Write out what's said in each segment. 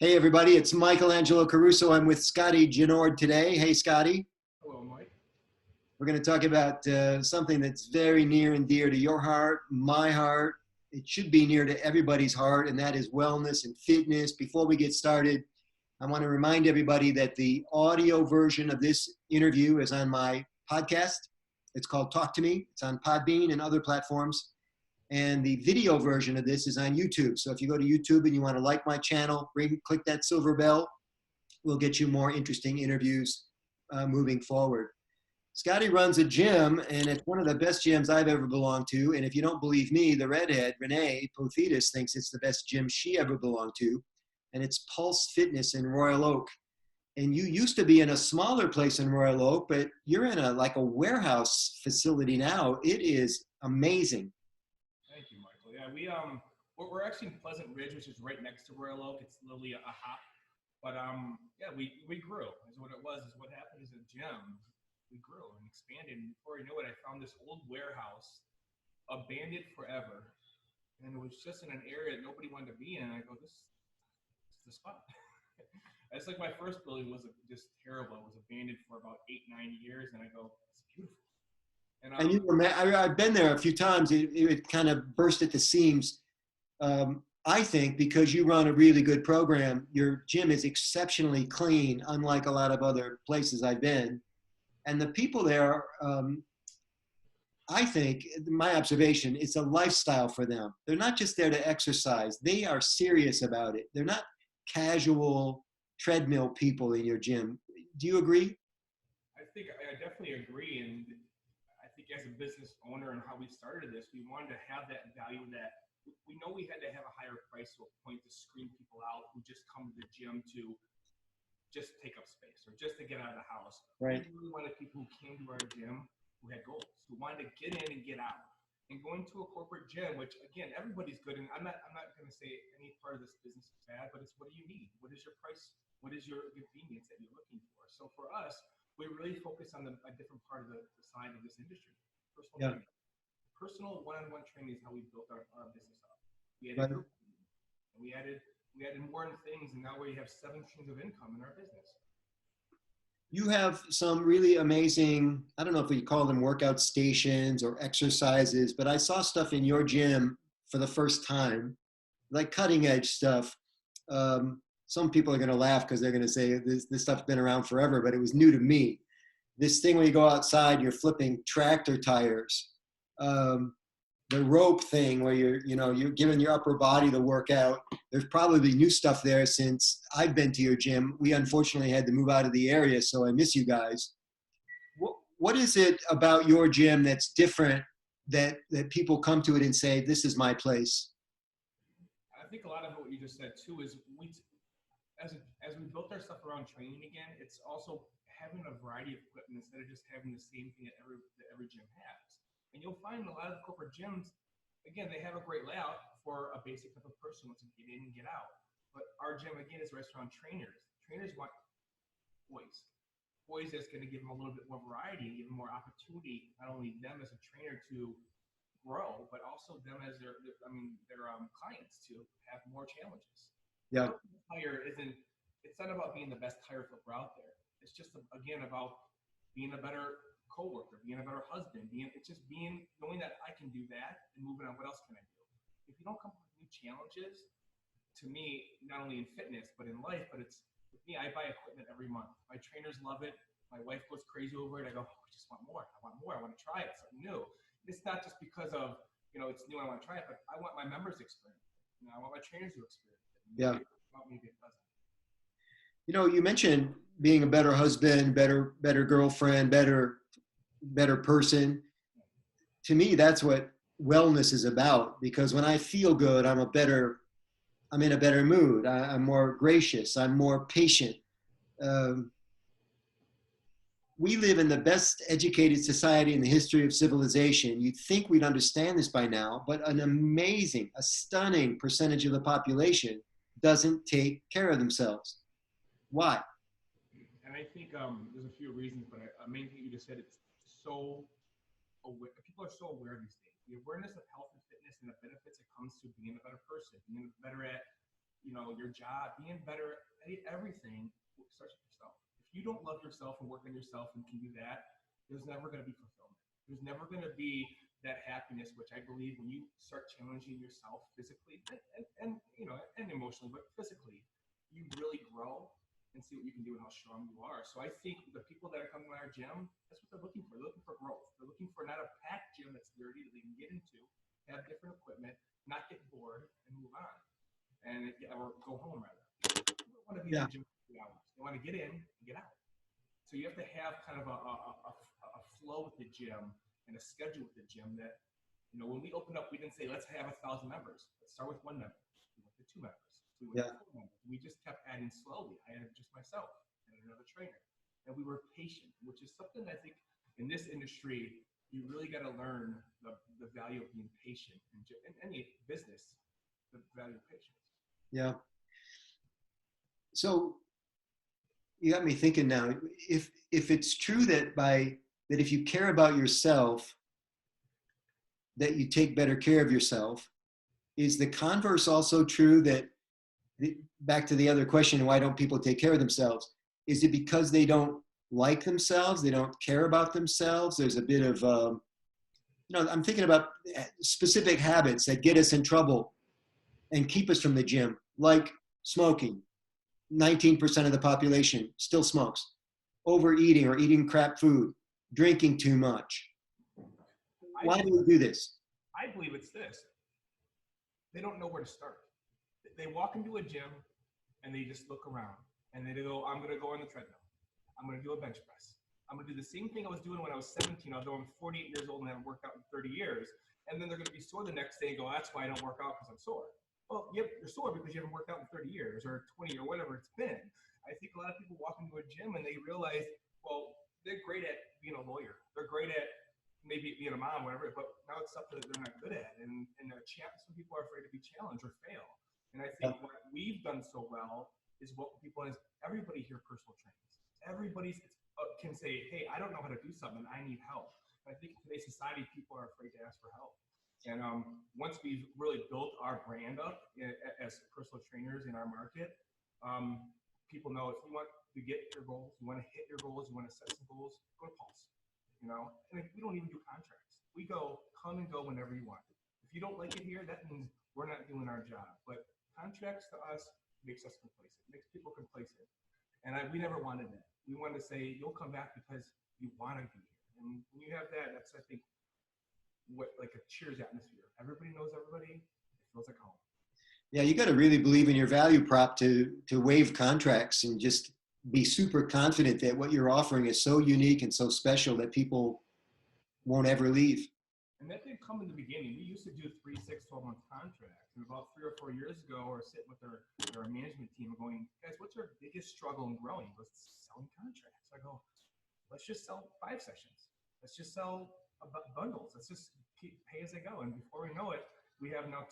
Hey everybody, it's Michael Angelo Caruso. I'm with Scottie Genord today. Hey Scottie. Hello, Mike. We're going to talk about something that's very near and dear to your heart, my heart. It should be near to everybody's heart, and that is wellness and fitness. Before we get started, I want to remind everybody that the audio version of this interview is on my podcast. It's called Talk to Me. It's on Podbean and other platforms. And the video version of this is on YouTube. So if you go to YouTube and you want to like my channel, click that silver bell. We'll get you more interesting interviews moving forward. Scottie runs a gym, and it's one of the best gyms I've ever belonged to. And if you don't believe me, the redhead, Renee Pothetis, thinks it's the best gym she ever belonged to. And it's Pulse Fitness in Royal Oak. And you used to be in a smaller place in Royal Oak, but you're in like a warehouse facility now. It is amazing. Thank you, Michael. Yeah, we're actually in Pleasant Ridge, which is right next to Royal Oak. It's literally a hop. But yeah, we grew. Is what it was. Is what happened is a gym. We grew and expanded. And before I knew it, I found this old warehouse, abandoned forever, and it was just in an area that nobody wanted to be in. And I go, this is the spot. It's like my first building was just terrible. It was abandoned for about 8-9 years, and I go, it's beautiful. And you were, I've been there a few times. It kind of burst at the seams. I think because you run a really good program, your gym is exceptionally clean, unlike a lot of other places I've been. And the people there, I think, my observation, it's a lifestyle for them. They're not just there to exercise. They are serious about it. They're not casual treadmill people in your gym. Do you agree? I definitely agree. And I think as a business owner and how we started this, we wanted to have that value that we know we had to have a higher price to a point to screen people out who just come to the gym to just take up space or just to get out of the house. Right. We really wanted people who came to our gym who had goals, who wanted to get in and get out. And going to a corporate gym, which again, everybody's good. And I'm not going to say any part of this business is bad, but it's what do you need? What is your price? What is your convenience that you're looking for? So for us, we really focus on a different part of the side of this industry. Personal training. Personal one-on-one training is how we built our business up. We added group, and we added more things, and now we have 7 streams of income in our business. You have some really amazing, I don't know if we call them workout stations or exercises, but I saw stuff in your gym for the first time, like cutting edge stuff. Some people are going to laugh because they're going to say this stuff's been around forever, but it was new to me. This thing where you go outside, you're flipping tractor tires. The rope thing where you're giving your upper body the workout. There's probably new stuff there since I've been to your gym. We unfortunately had to move out of the area, so I miss you guys. What is it about your gym that's different that people come to it and say, this is my place? I think a lot of what you just said too is as we built our stuff around training again, it's also having a variety of equipment instead of just having the same thing that every gym has. And you'll find a lot of corporate gyms, again, they have a great layout for a basic type of person who wants to get in and get out. But our gym, again, is restaurant trainers. Trainers want boys. Boys that's going to give them a little bit more variety and give them more opportunity, not only them as a trainer to grow, but also them as their clients to have more challenges. Yeah. It's not about being the best tire flipper out there. It's just, again, about being a better coworker, being a better husband, knowing that I can do that and moving on. What else can I do? If you don't come up with new challenges, to me, not only in fitness but in life, but it's with me. I buy equipment every month. My trainers love it. My wife goes crazy over it. I go, I just want more. I want more. I want to try it. Something new. It's not just because of it's new. I want to try it, but I want my members to experience it. I want my trainers to experience it. Yeah. About me being pleasant. You mentioned being a better husband, better girlfriend, better person. To me, that's what wellness is about, because when I feel good, I'm in a better mood. I'm more gracious. I'm more patient. We live in the best educated society in the history of civilization. You'd think we'd understand this by now, but a stunning percentage of the population doesn't take care of themselves. Why? And I think there's a few reasons, but a main thing you just said, it's so aware. People are so aware these days. The awareness of health and fitness and the benefits that comes to being a better person, being better at your job, being better at everything starts with yourself. If you don't love yourself and work on yourself and can do that, there's never going to be fulfillment. There's never going to be that happiness, which I believe when you start challenging yourself physically and emotionally, but physically, you really grow and see what you can do and how strong you are. So I think the people that are coming to our gym, that's what they're looking for. They're looking for growth. They're looking for not a packed gym that's dirty that they can get into, have different equipment, not get bored, and move on, or go home rather. They don't want to be in the gym for 3 hours. They want to get in and get out. So you have to have kind of a flow with the gym and a schedule with the gym that, when we opened up, we didn't say, let's have 1,000 members. Let's start with 1 member. We went to 2 members. We went to 4 members. We just kept adding slowly. I added just myself and another trainer. And we were patient, which is something I think in this industry, you really got to learn the value of being patient. In any business, the value of patience. Yeah. So you got me thinking now, if it's true that if you care about yourself, that you take better care of yourself, is the converse also true that, back to the other question, why don't people take care of themselves? Is it because they don't like themselves? They don't care about themselves? There's a bit of, I'm thinking about specific habits that get us in trouble and keep us from the gym, like smoking. 19% of the population still smokes. Overeating or eating crap food, drinking too much. Why do we do this? I believe it's this. They don't know where to start. They walk into a gym and they just look around and they go, I'm going to go on the treadmill. I'm going to do a bench press. I'm going to do the same thing I was doing when I was 17, although I'm 48 years old and I haven't worked out in 30 years. And then they're going to be sore the next day and go, that's why I don't work out, because I'm sore. Well, yep, you're sore because you haven't worked out in 30 years or 20 or whatever it's been. I think a lot of people walk into a gym and they realize, well, they're great at being a lawyer. They're great at maybe being a mom, whatever, but now it's something that they're not good at. And some people are afraid to be challenged or fail. And I think what we've done so well is what people is everybody here personal trains. Everybody can say, hey, I don't know how to do something. I need help. And I think in today's society, people are afraid to ask for help. And once we've really built our brand up as personal trainers in our market, people know if you want to get your goals, you want to hit your goals, you want to set some goals, go to Pulse. And we don't even do contracts. We come and go whenever you want. If you don't like it here, that means we're not doing our job. But contracts to us makes us complacent, makes people complacent. And we never wanted that. We wanted to say, you'll come back because you want to be here. And when you have that, that's, I think, what like a cheers atmosphere. Everybody knows everybody. It feels like home. Yeah, you got to really believe in your value prop to waive contracts and just be super confident that what you're offering is so unique and so special that people won't ever leave. And that didn't come in the beginning. We used to do 3, 6, 12-month contracts. And about 3 or 4 years ago, we're sitting with our management team and going, guys, what's our biggest struggle in growing? Was selling contracts. I go, let's just sell 5 sessions. Let's just sell bundles. Let's just pay as they go. And before we know it, we have now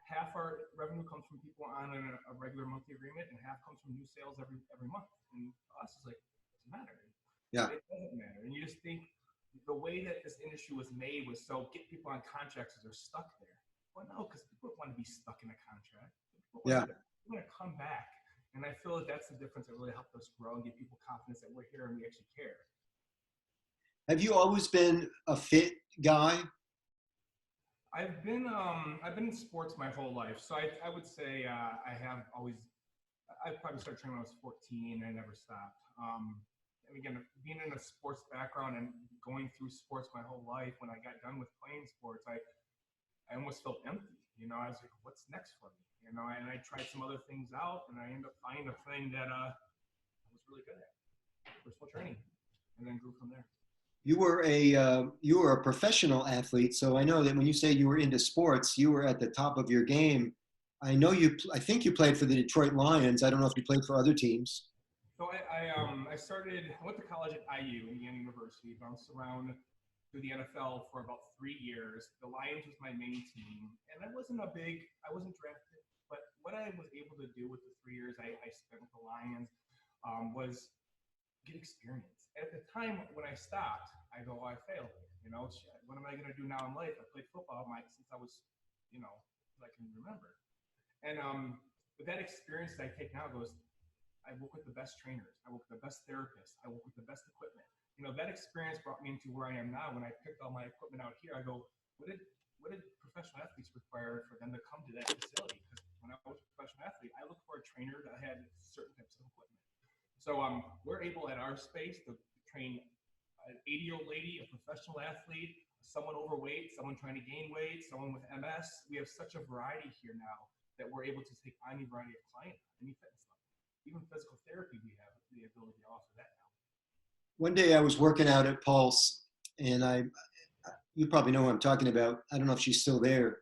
half our revenue comes from people on a regular monthly agreement and half comes from new sales every month. And to us, it's like, it doesn't matter. Yeah. It doesn't matter. And you just think the way that this industry was made was so get people on contracts as they're stuck there. Well, no, because people don't want to be stuck in a contract. People want to come back. And I feel that that's the difference that really helped us grow and give people confidence that we're here and we actually care. Have you always been a fit guy? I've been in sports my whole life. So I would say I probably started training when I was 14 and I never stopped. And again, being in a sports background and going through sports my whole life, when I got done with playing sports, I almost felt empty. I was like, what's next for me? And I tried some other things out and I ended up finding a thing that I was really good at, personal training, and then grew from there. You were a professional athlete, so I know that when you say you were into sports, you were at the top of your game. I think you played for the Detroit Lions. I don't know if you played for other teams. So I went to college at IU, Indiana University, bounced around through the NFL for about 3 years. The Lions was my main team, and I wasn't drafted, but what I was able to do with the 3 years I spent with the Lions was get experience. At the time when I stopped, I go, I failed. What am I going to do now in life? I played football since I was, I can remember. And But that experience that I take now goes, I work with the best trainers. I work with the best therapists. I work with the best equipment. That experience brought me into where I am now. When I picked all my equipment out here, I go, what did professional athletes require for them to come to that facility? Because when I was a professional athlete, I looked for a trainer that had certain types of equipment. So we're able at our space to train an 80-year-old lady, a professional athlete, someone overweight, someone trying to gain weight, someone with MS. We have such a variety here now that we're able to take any variety of client, any fitness level. Even physical therapy, we have the ability to offer that now. One day I was working out at Pulse, and you probably know who I'm talking about. I don't know if she's still there.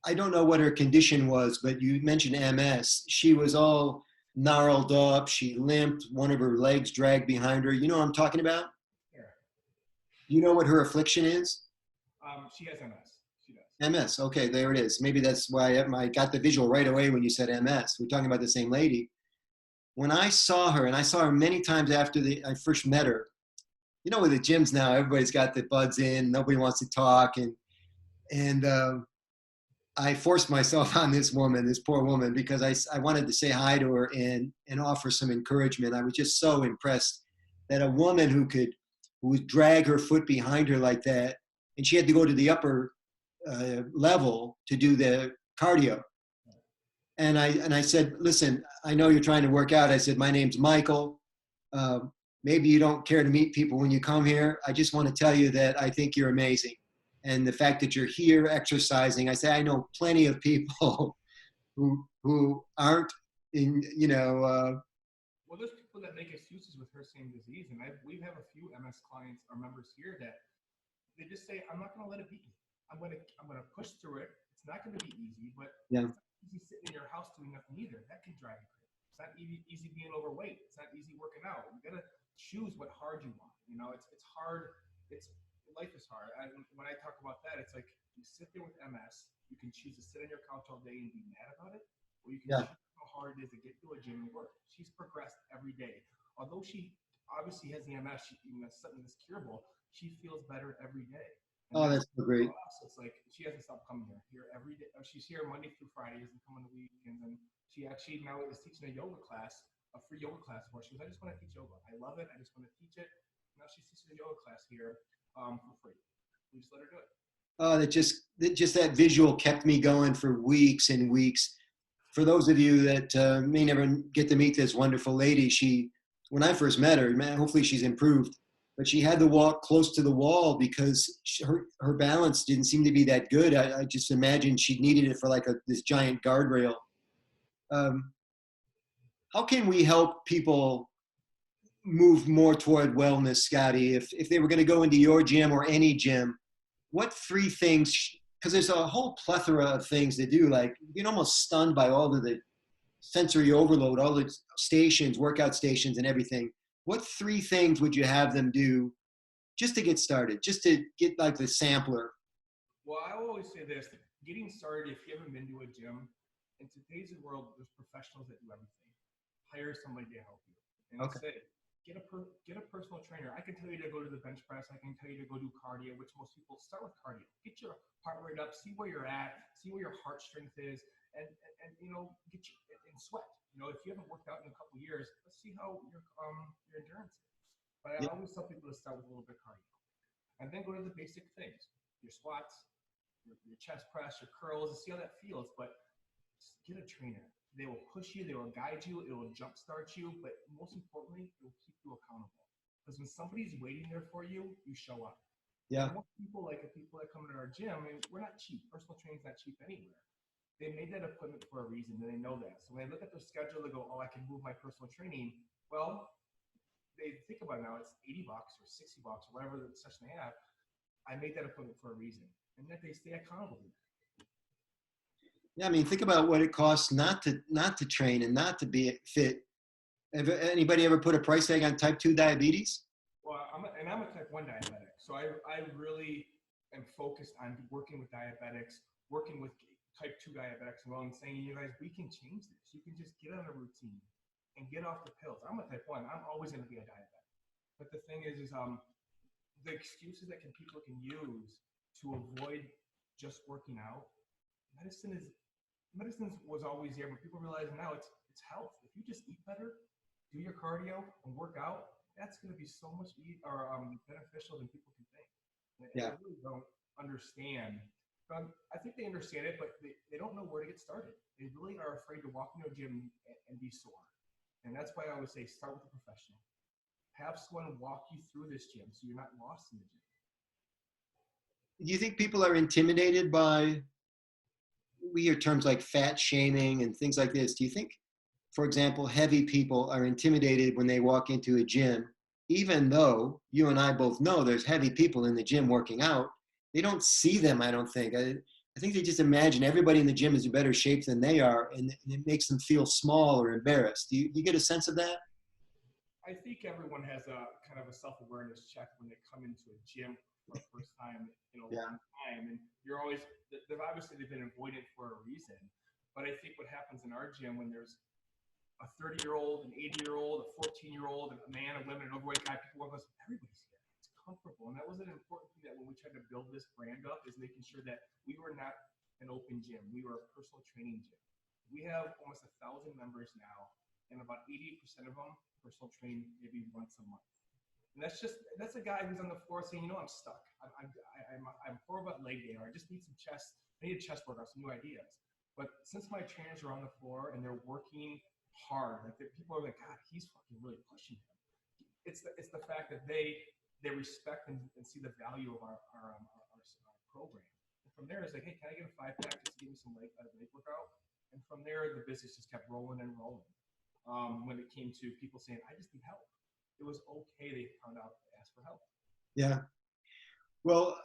I don't know what her condition was, but you mentioned MS. She was all gnarled up. She limped. One of her legs dragged behind her. You know what I'm talking about? Yeah. You know what her affliction is? She has MS. She does. MS. Okay, there it is. Maybe that's why I got the visual right away when you said MS. We're talking about the same lady. When I saw her, and I saw her many times after I first met her, with the gyms now, everybody's got the buds in. Nobody wants to talk, and I forced myself on this woman, this poor woman, because I wanted to say hi to her and offer some encouragement. I was just so impressed that a woman who would drag her foot behind her like that, and she had to go to the upper level to do the cardio. And I said, listen, I know you're trying to work out. I said, my name's Michael. Maybe you don't care to meet people when you come here. I just want to tell you that I think you're amazing. And the fact that you're here exercising, I say, I know plenty of people who aren't in, Well, there's people that make excuses with her same disease. And we have a few MS clients or members here that they just say, I'm not going to let it beat me. I'm going to push through it. It's not going to be easy, but yeah. It's not easy sitting in your house doing nothing either. That can drive you crazy. It's not easy being overweight. It's not easy working out. You got to choose what hard you want. It's hard. Life is hard. When I talk about that, it's like you sit there with MS. You can choose to sit on your couch all day and be mad about it, or you can choose how hard it is to get to a gym and work. She's progressed every day. Although she obviously has the MS, something that's curable, she feels better every day. And that's so great. It's like she hasn't stopped coming here every day. She's here Monday through Fridays and come on the weekends. And she actually now is teaching a yoga class, a free yoga class for us. She goes, I just want to teach yoga. I love it. I just want to teach it. Now she's teaching a yoga class here for free. We just let her do it. Oh, that visual kept me going for weeks and weeks. For those of you that may never get to meet this wonderful lady, when I first met her, man, hopefully she's improved, but she had to walk close to the wall because her balance didn't seem to be that good. I just imagined she needed it for like this giant guardrail. How can we help people move more toward wellness, Scottie? If they were going to go into your gym or any gym, what 3 things, because there's a whole plethora of things to do, like you get almost stunned by all of the sensory overload, all the stations, workout stations and everything. What 3 things would you have them do just to get started, just to get like the sampler? Well, I always say this, getting started, if you haven't been to a gym, in today's world, there's professionals that do everything. Hire somebody to help you. And say, get a personal trainer. I can tell you to go to the bench press. I can tell you to go do cardio, which most people start with cardio. Get your heart rate up, see where you're at, see where your heart strength is, and get you in sweat. If you haven't worked out in a couple of years, let's see how your endurance is. But I always tell people to start with a little bit of cardio, and then go to the basic things: your squats, your chest press, your curls, and see how that feels. But get a trainer. They will push you, they will guide you, it will jumpstart you, but most importantly, it will keep you accountable. Because when somebody's waiting there for you, you show up. Yeah. And most people, like the people that come into our gym, we're not cheap. Personal training's not cheap anywhere. They made that appointment for a reason, and they know that. So when they look at their schedule, they go, oh, I can move my personal training. Well, they think about it now, it's $80 or $60 or whatever the session they have. I made that appointment for a reason. And that they stay accountable to that. Yeah, I mean, think about what it costs not to train and not to be fit. Anybody ever put a price tag on type 2 diabetes? Well, I'm a type 1 diabetic, so I really am focused on working with diabetics, working with type 2 diabetics, and saying, you guys, we can change this. You can just get on a routine and get off the pills. I'm a type 1. I'm always going to be a diabetic. But the thing is the excuses that people can use to avoid just working out, medicine is medicine was always there, but people realize now it's health. If you just eat better, do your cardio, and work out, that's going to be so much beneficial than people can think. And Yeah. they really don't understand. I think they understand it, but they don't know where to get started. They really are afraid to walk into a gym and be sore. And that's why I always say start with a professional. Have someone walk you through this gym so you're not lost in the gym. Do you think people are intimidated by, we hear terms like fat shaming and things like this? Do you think, for example, heavy people are intimidated when they walk into a gym, even though you and I both know there's heavy people in the gym working out? They don't see them, I don't think. I think they just imagine everybody in the gym is in better shape than they are, and it makes them feel small or embarrassed. Do you get a sense of that? I think everyone has a kind of a self-awareness check when they come into a gym for the first time in a Yeah. long time. And you're always, they've obviously been avoided for a reason. But I think what happens in our gym when there's a 30-year-old, an 80-year-old, a 14-year-old, a man, a woman, an overweight guy, people walk us, everybody's here. It's comfortable. And that was an important thing that when we tried to build this brand up is making sure that we were not an open gym. We were a personal training gym. We have almost 1,000 members now, and about 80% of them personal train maybe once a month. And that's a guy who's on the floor saying, you know, I'm stuck. I'm poor about leg day, or I just need some chest. I need a chest workout, some new ideas. But since my trainers are on the floor and they're working hard, like people are like, God, he's fucking really pushing him. It's the fact that they respect and see the value of our program. And from there, it's like, hey, can I get a 5-pack just to give me some leg workout? And from there, the business just kept rolling and rolling. When it came to people saying, I just need help. It was okay. They found out to ask for help. Yeah. Well,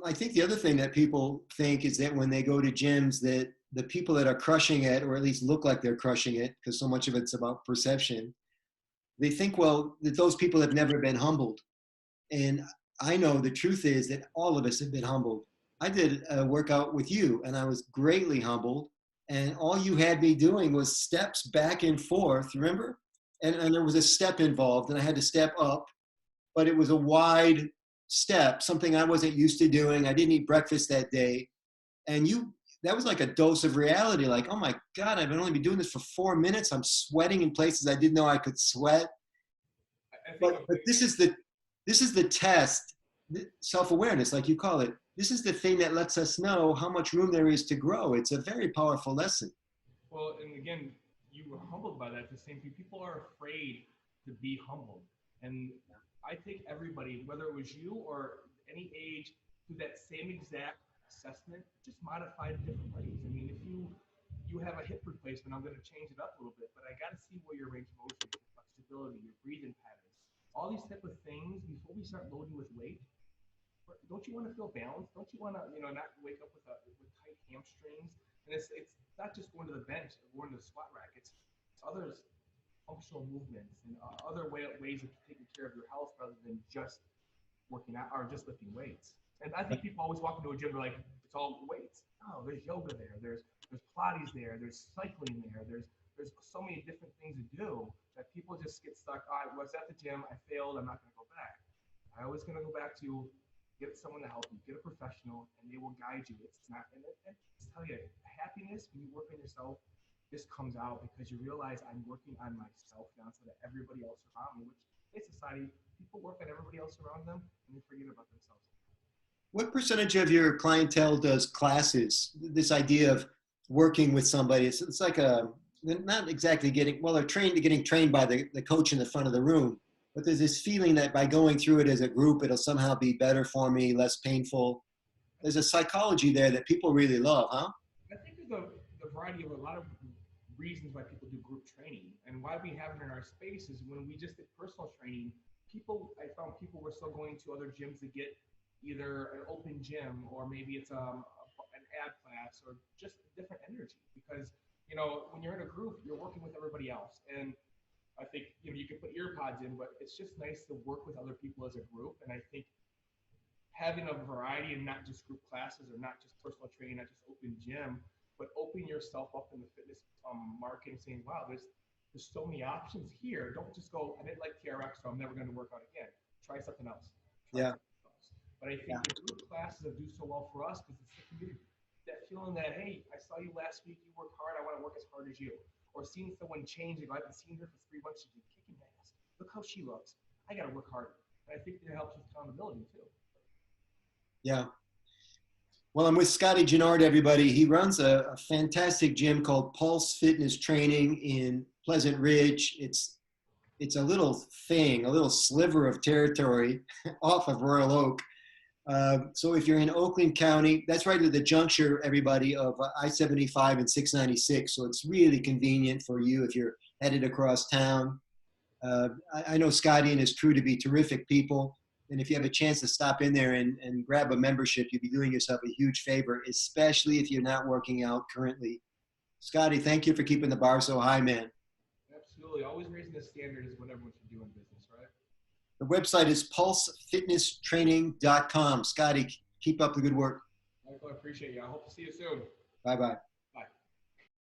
I think the other thing that people think is that when they go to gyms, that the people that are crushing it, or at least look like they're crushing it, because so much of it's about perception, they think, well, that those people have never been humbled. And I know the truth is that all of us have been humbled. I did a workout with you, and I was greatly humbled. And all you had me doing was steps back and forth, remember? And there was a step involved, and I had to step up, but it was a wide step, something I wasn't used to doing. I didn't eat breakfast that day. And that was like a dose of reality. Like, oh my God, I've only been doing this for 4 minutes. I'm sweating in places I didn't know I could sweat. But this is the test, self-awareness, like you call it. This is the thing that lets us know how much room there is to grow. It's a very powerful lesson. Well, and again, you were humbled by that. The same thing. People are afraid to be humbled. And I take everybody, whether it was you or any age, through that same exact assessment, just modified in different ways. I mean, if you have a hip replacement, I'm going to change it up a little bit, but I got to see where your range of motion, your flexibility, your breathing patterns, all these type of things before we start loading with weight. Don't you want to feel balanced? Don't you want to, not wake up with tight hamstrings? And it's not just going to the bench or going to the squat rack. It's other functional movements and other ways of taking care of your health rather than just working out or just lifting weights. And I think people always walk into a gym, they're like, it's all weights. No, there's yoga there. There's Pilates there. There's cycling there. There's so many different things to do that people just get stuck. I was at the gym. I failed. I'm not going to go back. I always going to go back to get someone to help you, get a professional, and they will guide you. It's not, and just tell you, happiness when you work on yourself just comes out because you realize I'm working on myself now instead of everybody else around me, which in society, people work on everybody else around them and they forget about themselves. What percentage of your clientele does classes? This idea of working with somebody, it's like they're not exactly they're getting trained by the coach in the front of the room, but there's this feeling that by going through it as a group, it'll somehow be better for me, less painful. There's a psychology there that people really love, huh? I think there's a variety of a lot of reasons why people do group training, and why we have it in our space is when we just did personal training, I found people were still going to other gyms to get either an open gym or maybe it's an ad class or just a different energy because when you're in a group you're working with everybody else, and I think you can put ear pods in, but it's just nice to work with other people as a group. And I think having a variety and not just group classes or not just personal training, not just open gym, but open yourself up in the fitness market and saying, wow, there's so many options here. Don't just go, I didn't like TRX, so I'm never going to work out again. Try something else. Yeah. But I think the group classes that do so well for us because it's the community. that feeling that, hey, I saw you last week, you worked hard, I want to work as hard as you. Or seeing someone change, I haven't seen her for 3 months, she's been kicking ass. Look how she looks. I got to work harder. And I think it helps with accountability too. Yeah. Well, I'm with Scottie Genord, everybody. He runs a fantastic gym called Pulse Fitness Training in Pleasant Ridge. It's a little thing, a little sliver of territory off of Royal Oak. So if you're in Oakland County, that's right at the juncture, everybody, of I-75 and 696. So it's really convenient for you if you're headed across town. I know Scottie and his crew to be terrific people. And if you have a chance to stop in there and grab a membership, you'll be doing yourself a huge favor, especially if you're not working out currently. Scottie, thank you for keeping the bar so high, man. Absolutely. Always raising the standard is what everyone should do in business, right? The website is pulsefitnesstraining.com. Scottie, keep up the good work. Michael, I appreciate you. I hope to see you soon. Bye-bye.